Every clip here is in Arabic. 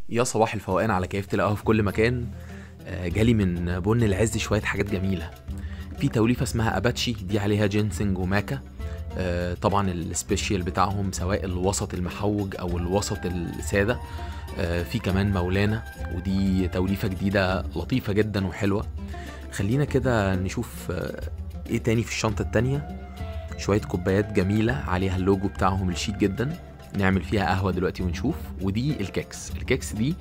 يا صباح الفوقان على كيفة القهوة في كل مكان. جالي من بن العز شوية حاجات جميلة. في توليفة اسمها أباتشي، دي عليها جينسنج وماكا. طبعا السبيشيال بتاعهم سواء الوسط المحوج أو الوسط السادة. في كمان مولانا، ودي توليفة جديدة لطيفة جدا وحلوة. خلينا كده نشوف ايه تاني في الشنطة التانية. شوية كوبايات جميلة عليها اللوجو بتاعهم الشيك جدا، نعمل فيها قهوة دلوقتي ونشوف. ودي الكيكس دي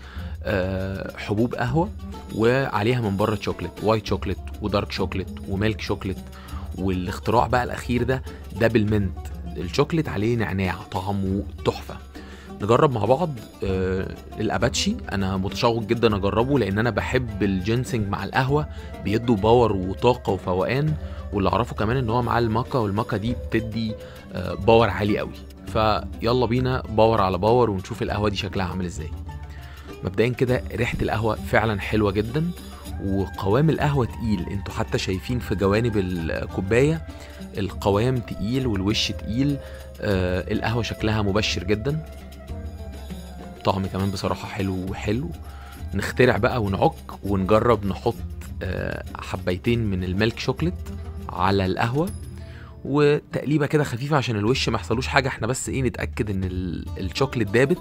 حبوب قهوة وعليها من بره شوكليت، وايت شوكليت ودارك شوكليت وميلك شوكليت. والاختراع بقى الأخير ده بالمنت، الشوكليت عليه نعناع، طعمه تحفة. نجرب مع بعض الاباتشي. انا متشوق جدا اجربه لان انا بحب الجينسنج مع القهوه، بيدوا باور وطاقه وفوقان. واللي اعرفه كمان ان هو معاه الماكا، والماكا دي بتدي باور عالي قوي. فيلا بينا باور على باور ونشوف القهوه دي شكلها عامل ازاي. مبدئيا كده ريحه القهوه فعلا حلوه جدا، وقوام القهوه تقيل. انتوا حتى شايفين في جوانب الكوبايه القوام تقيل والوش تقيل. القهوه شكلها مبشر جدا، طعم كمان بصراحة حلو. نخترع بقى ونعك ونجرب نحط حبيتين من الميلك شوكليت على القهوة، وتقليبة كده خفيفة عشان الوش ما يحصلوش حاجة. احنا بس ايه نتأكد ان الشوكليت دابت،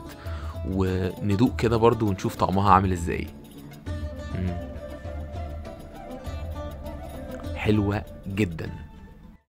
وندوق كده برضو ونشوف طعمها عامل ازاي. حلوة جدا.